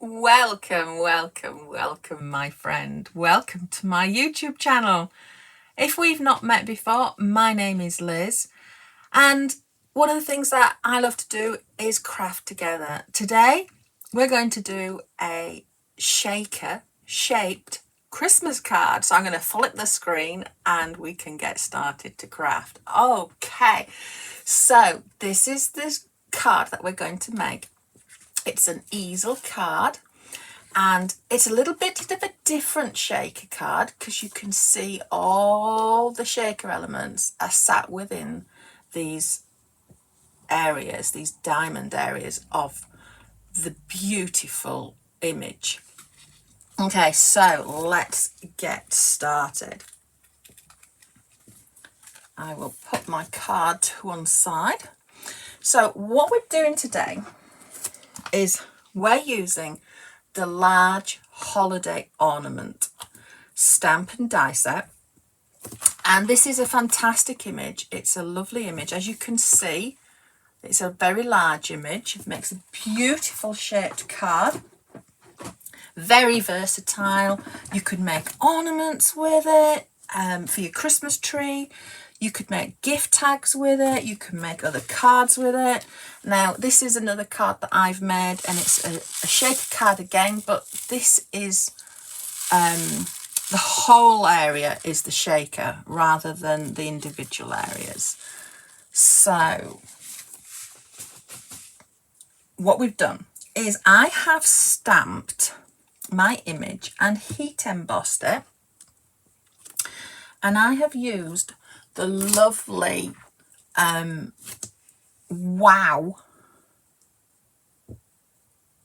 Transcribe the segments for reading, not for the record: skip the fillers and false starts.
Welcome, welcome, welcome, my friend. Welcome to my YouTube channel. If we've not met before, my name is Liz, and one of the things that I love to do is craft together. Today, we're going to do a shaker shaped Christmas card. So I'm going to flip the screen and we can get started to craft. Okay, so this is the card that we're going to make. It's an easel card, and it's a little bit of a different shaker card because you can see all the shaker elements are sat within these areas, these diamond areas of the beautiful image. Okay, so let's get started. I will put my card to one side. So what we're doing today is we're using the large holiday ornament stamp and die set, and this is a fantastic image. It's a lovely image. As you can see, it's a very large image. It makes a beautiful shaped card, very versatile. You could make ornaments with it for your Christmas tree. You could make gift tags with it. You can make other cards with it. Now, this is another card that I've made, and it's a shaker card again, but this is the whole area is the shaker rather than the individual areas. So what we've done is I have stamped my image and heat embossed it, and I have used the lovely Wow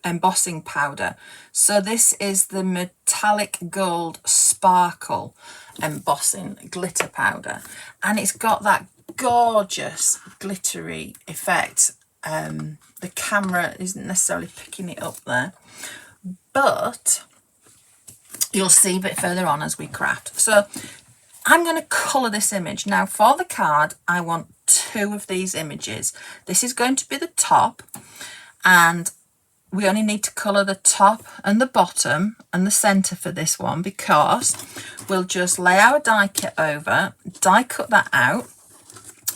embossing powder. So this is the metallic gold sparkle embossing glitter powder, and it's got that gorgeous glittery effect. The camera isn't necessarily picking it up there, but you'll see a bit further on as we craft. So I'm going to colour this image. Now for the card, I want two of these images. This is going to be the top, and we only need to colour the top and the bottom and the centre for this one, because we'll just lay our die kit over, die cut that out,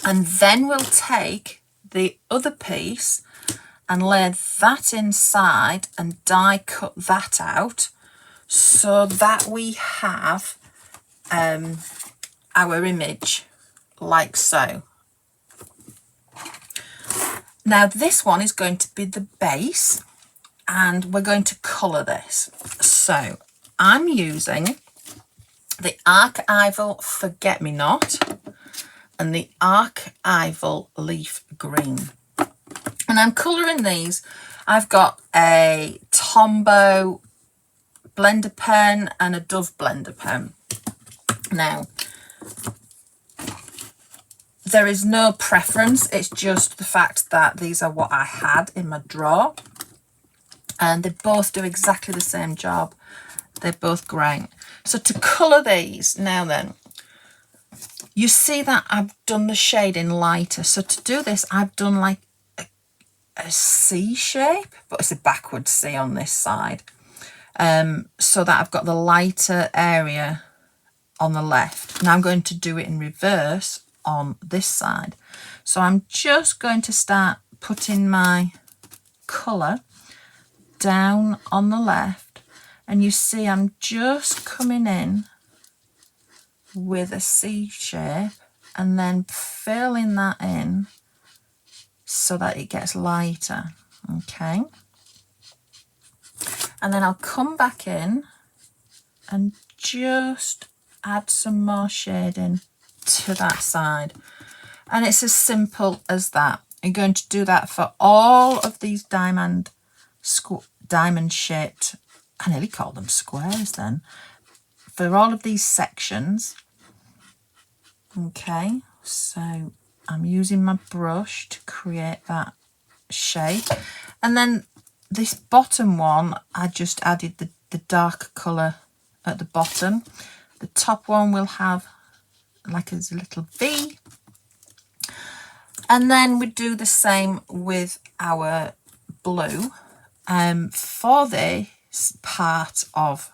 and then we'll take the other piece and lay that inside and die cut that out, so that we have our image like so. Now this one is going to be the base, and we're going to colour this. So I'm using the Archival Forget Me Not and the Archival Leaf Green, and I'm colouring these. I've got a Tombow blender pen and a Dove blender pen. Now, there is no preference, it's just the fact that these are what I had in my drawer, and they both do exactly the same job. They're both great. So to colour these, now then, you see that I've done the shading lighter. So to do this, I've done like a C shape, but it's a backwards C on this side, so that I've got the lighter area on the left. Now I'm going to do it in reverse on this side. So I'm just going to start putting my colour down on the left, and you see I'm just coming in with a C shape and then filling that in so that it gets lighter. Okay, and then I'll come back in and just add some more shading to that side, and it's as simple as that. I'm going to do that for all of these diamond shaped, I nearly call them squares then, for all of these sections. Okay, so I'm using my brush to create that shape, and then this bottom one I just added the dark colour at the bottom. The top one will have like a little V, and then we do the same with our blue. For this part of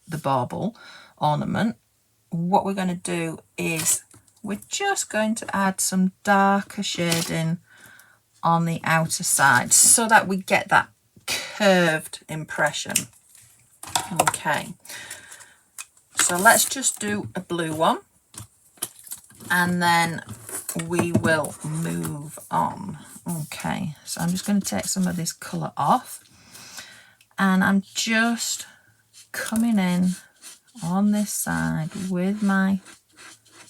the bauble ornament, what we're going to do is we're just going to add some darker shading on the outer side so that we get that curved impression. Okay, so let's just do a blue one and then we will move on. Okay, so I'm just going to take some of this colour off and I'm just coming in on this side with my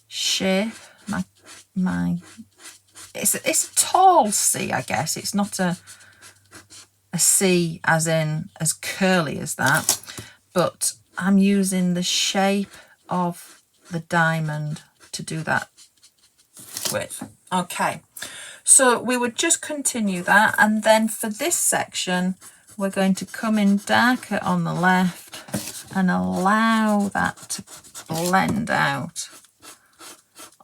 shape, it's a tall C, I guess. It's not a C as in as curly as that, but I'm using the shape of the diamond to do that with. Okay, so we would just continue that, and then for this section we're going to come in darker on the left and allow that to blend out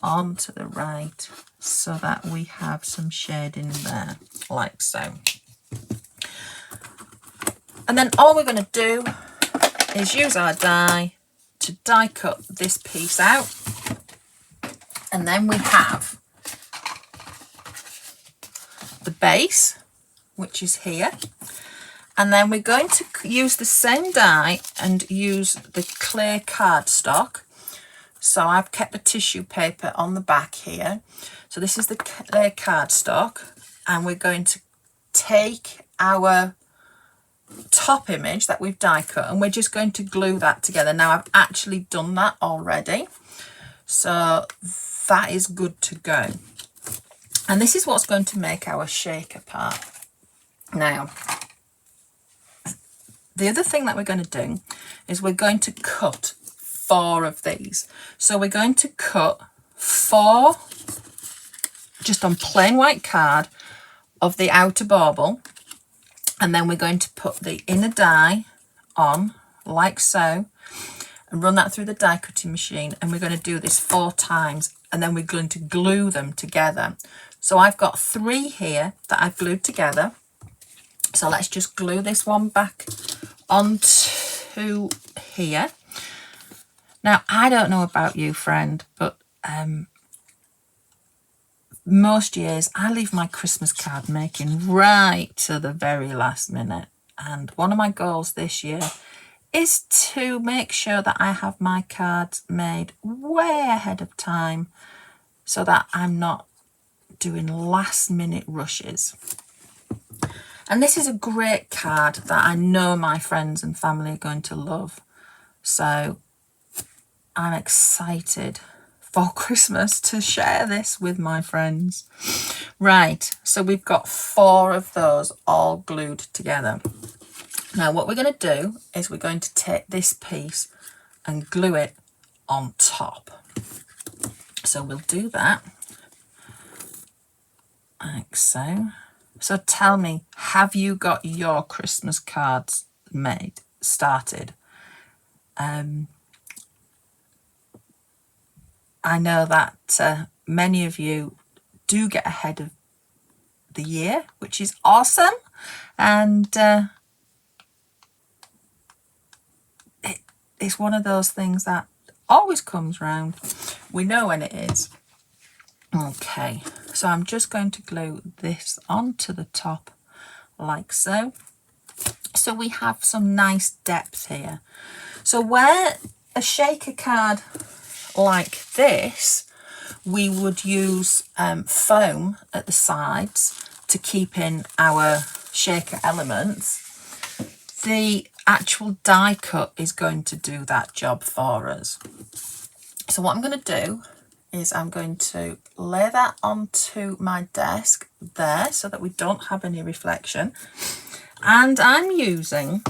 onto the right so that we have some shading there, like so. And then all we're going to do is use our die to die cut this piece out, and then we have the base, which is here, and then we're going to use the same die and use the clear cardstock. So I've kept the tissue paper on the back here. So this is the clear cardstock, and we're going to take our top image that we've die cut and we're just going to glue that together. Now I've actually done that already, so that is good to go. And this is what's going to make our shaker part. Now, the other thing that we're going to do is we're going to cut 4 of these. So we're going to cut 4 just on plain white card of the outer bauble, and then we're going to put the inner die on like so and run that through the die cutting machine, and we're going to do this 4 times, and then we're going to glue them together. So I've got 3 here that I've glued together. So let's just glue this one back onto here. Now, I don't know about you, friend, but most years I leave my Christmas card making right to the very last minute. And one of my goals this year is to make sure that I have my cards made way ahead of time so that I'm not doing last minute rushes. And this is a great card that I know my friends and family are going to love. So I'm excited for Christmas to share this with my friends. Right, so we've got 4 of those all glued together. Now what we're going to do is we're going to take this piece and glue it on top. So we'll do that like so. So tell me, have you got your Christmas cards started? I know that many of you do get ahead of the year, which is awesome. And it's one of those things that always comes round. We know when it is. Okay, so I'm just going to glue this onto the top like so. So we have some nice depth here. So where a shaker card like this, we would use foam at the sides to keep in our shaker elements. The actual die cut is going to do that job for us. So what I'm going to do is I'm going to lay that onto my desk there so that we don't have any reflection. And I'm using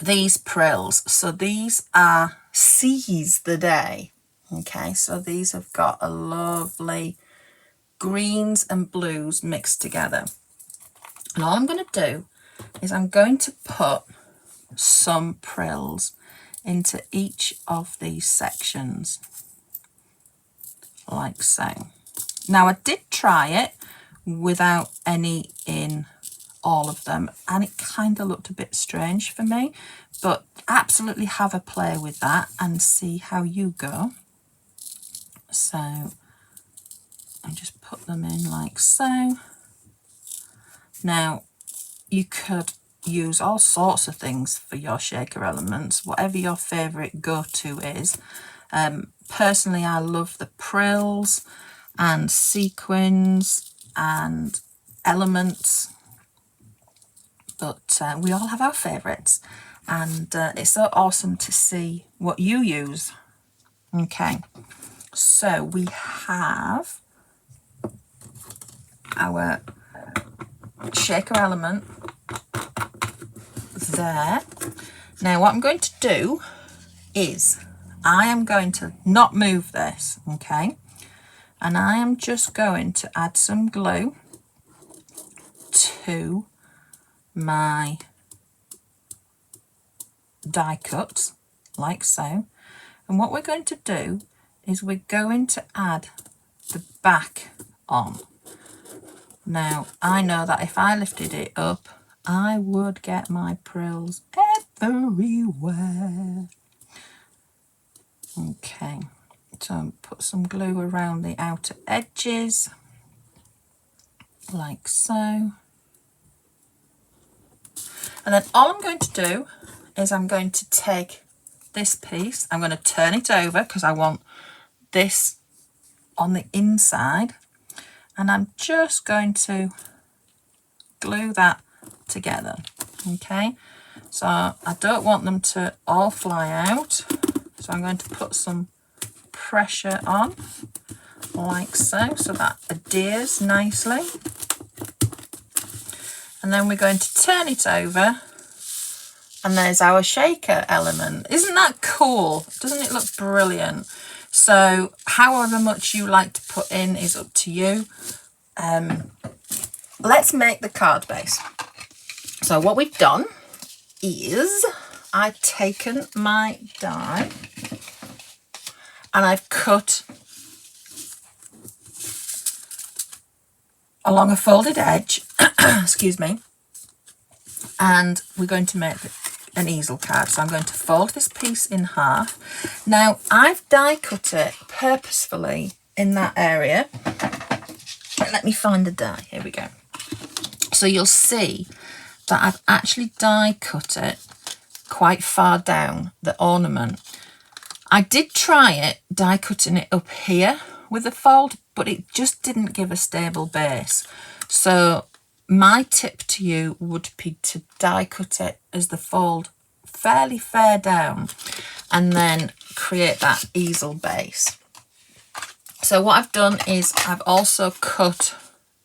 these Prills. So these are Seize the Day. Okay, so these have got a lovely greens and blues mixed together. And all I'm going to do is I'm going to put some Prills into each of these sections like so. Now I did try it without any in all of them, and it kind of looked a bit strange for me, but absolutely have a play with that and see how you go. So I just put them in like so. Now you could use all sorts of things for your shaker elements, whatever your favorite go-to is. Personally, I love the Prills and sequins and elements, but we all have our favorites, and it's so awesome to see what you use. Okay, so we have our shaker element there. Now what I'm going to do is I am going to not move this, okay, and I am just going to add some glue to my die cuts like so, and what we're going to do is we're going to add the back on. Now I know that if I lifted it up I would get my Prills everywhere. Okay, so put some glue around the outer edges like so, and then all I'm going to do is I'm going to take this piece, I'm going to turn it over because I want this on the inside, and I'm just going to glue that together. Okay, so I don't want them to all fly out, so I'm going to put some pressure on like so, so that adheres nicely, and then we're going to turn it over, and there's our shaker element. Isn't that cool? Doesn't it look brilliant? So however much you like to put in is up to you. Let's make the card base. So what we've done is I've taken my die and I've cut along a folded edge, excuse me, and we're going to make an easel card. So I'm going to fold this piece in half. Now I've die cut it purposefully in that area. Let me find the die, here we go. So you'll see that I've actually die cut it quite far down the ornament. I did try it die cutting it up here with the fold, but it just didn't give a stable base. So my tip to you would be to die cut it as the fold fairly fair down and then create that easel base. So what I've done is I've also cut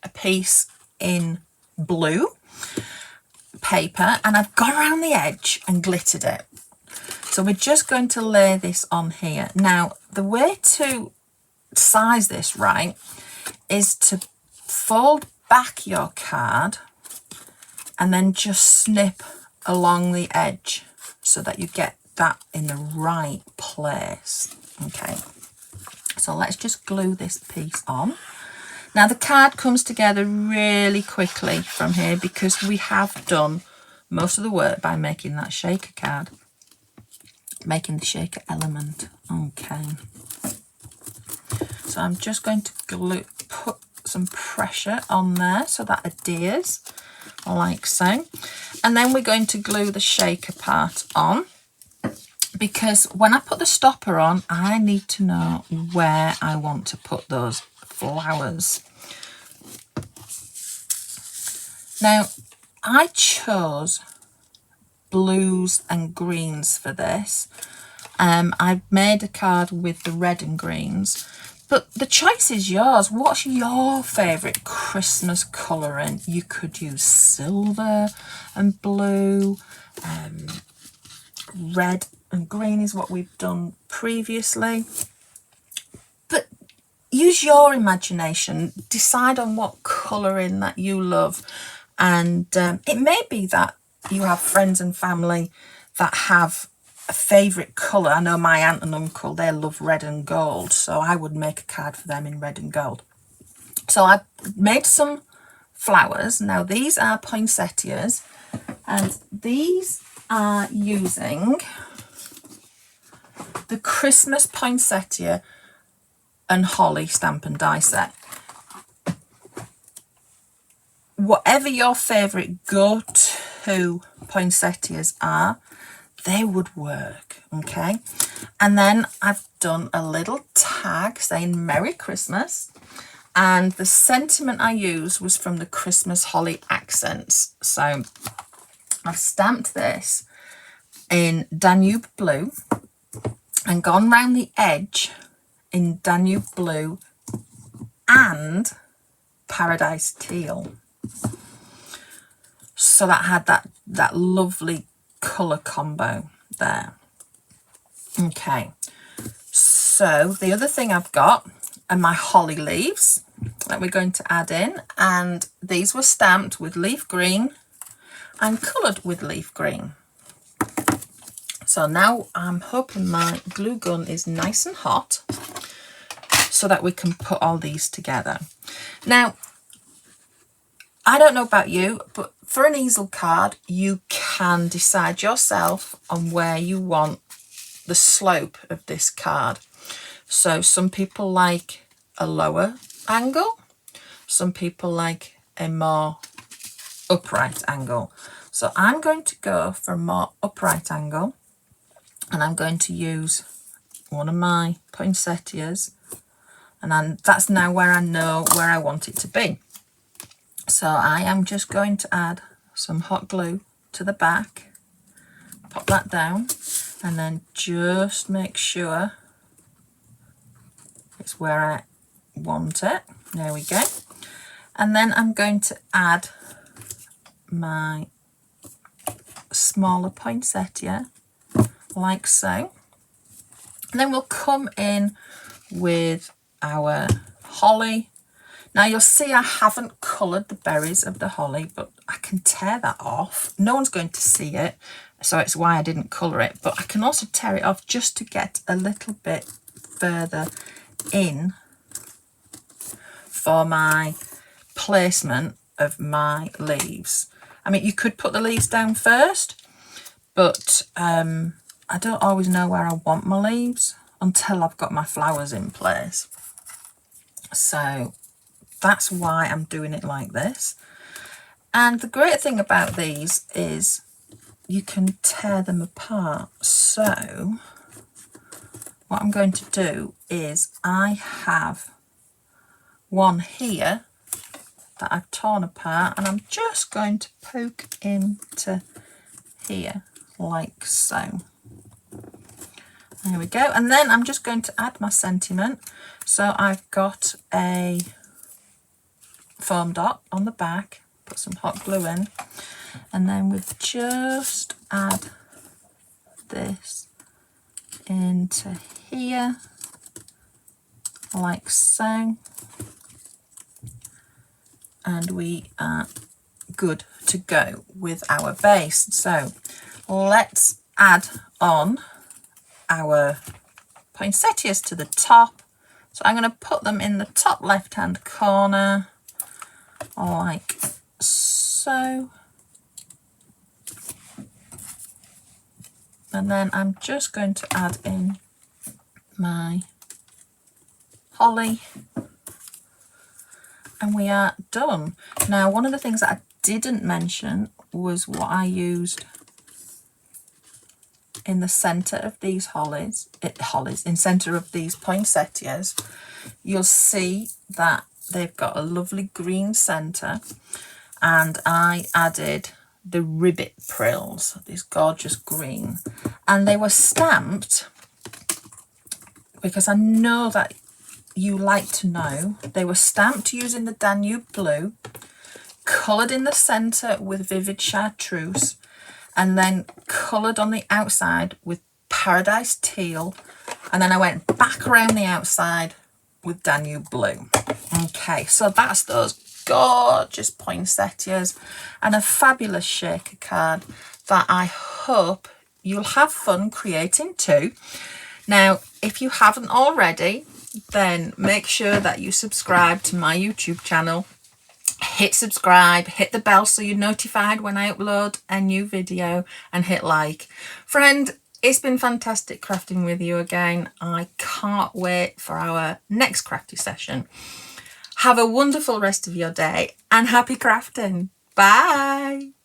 a piece in blue paper and I've gone around the edge and glittered it. So we're just going to lay this on here. Now the way to size this right is to fold back your card and then just snip along the edge so that you get that in the right place. Okay, so let's just glue this piece on. Now the card comes together really quickly from here because we have done most of the work by making that shaker card, making the shaker element. Okay, so I'm just going to put some pressure on there so that adheres like so, and then we're going to glue the shaker part on, because when I put the stopper on I need to know where I want to put those flowers. Now I chose blues and greens for this. I've made a card with the red and greens, but the choice is yours. What's your favourite Christmas colouring? You could use silver and blue, red and green is what we've done previously. But use your imagination, decide on what colouring that you love, and it may be that you have friends and family that have a favourite colour. I know my aunt and uncle, they love red and gold, so I would make a card for them in red and gold. So I made some flowers. Now these are poinsettias, and these are using the Christmas Poinsettia and Holly Stamp and Die set. Whatever your favourite go-to poinsettias are, they would work, okay? And then I've done a little tag saying Merry Christmas, and the sentiment I used was from the Christmas Holly Accents. So I've stamped this in Danube blue and gone round the edge in Danube blue and Paradise teal. So that had that lovely colour combo there. Okay, so the other thing I've got are my holly leaves that we're going to add in, and these were stamped with leaf green and coloured with leaf green. So now I'm hoping my glue gun is nice and hot so that we can put all these together. Now, I don't know about you, but for an easel card, you can decide yourself on where you want the slope of this card. So some people like a lower angle, some people like a more upright angle. So I'm going to go for a more upright angle, and I'm going to use one of my poinsettias, and that's now where I know where I want it to be. So I am just going to add some hot glue to the back, pop that down, and then just make sure it's where I want it. There we go. And then I'm going to add my smaller poinsettia like so. And then we'll come in with our holly. Now you'll see I haven't coloured the berries of the holly, but I can tear that off. No one's going to see it, so it's why I didn't colour it. But I can also tear it off just to get a little bit further in for my placement of my leaves. I mean, you could put the leaves down first, but I don't always know where I want my leaves until I've got my flowers in place. So that's why I'm doing it like this. And the great thing about these is you can tear them apart. So what I'm going to do is I have one here that I've torn apart, and I'm just going to poke into here like so. There we go. And then I'm just going to add my sentiment. So I've got a foam dot on the back, put some hot glue in, and then we'll just add this into here like so, and we are good to go with our base. So let's add on our poinsettias to the top. So I'm going to put them in the top left hand corner like so, and then I'm just going to add in my holly, and we are done. Now, one of the things that I didn't mention was what I used in the center of these in center of these poinsettias. You'll see that they've got a lovely green center, and I added the ribbit prills, this gorgeous green, and they were stamped because I know that you like to know. They were stamped using the Danube blue, coloured in the centre with vivid chartreuse, and then coloured on the outside with Paradise teal, and then I went back around the outside with Danube blue. Okay, so that's those gorgeous poinsettias and a fabulous shaker card that I hope you'll have fun creating too. Now, if you haven't already, then make sure that you subscribe to my YouTube channel hit subscribe, hit the bell so you're notified when I upload a new video, and hit like. Friend, it's been fantastic crafting with you again. I can't wait for our next crafty session. Have a wonderful rest of your day and happy crafting. Bye.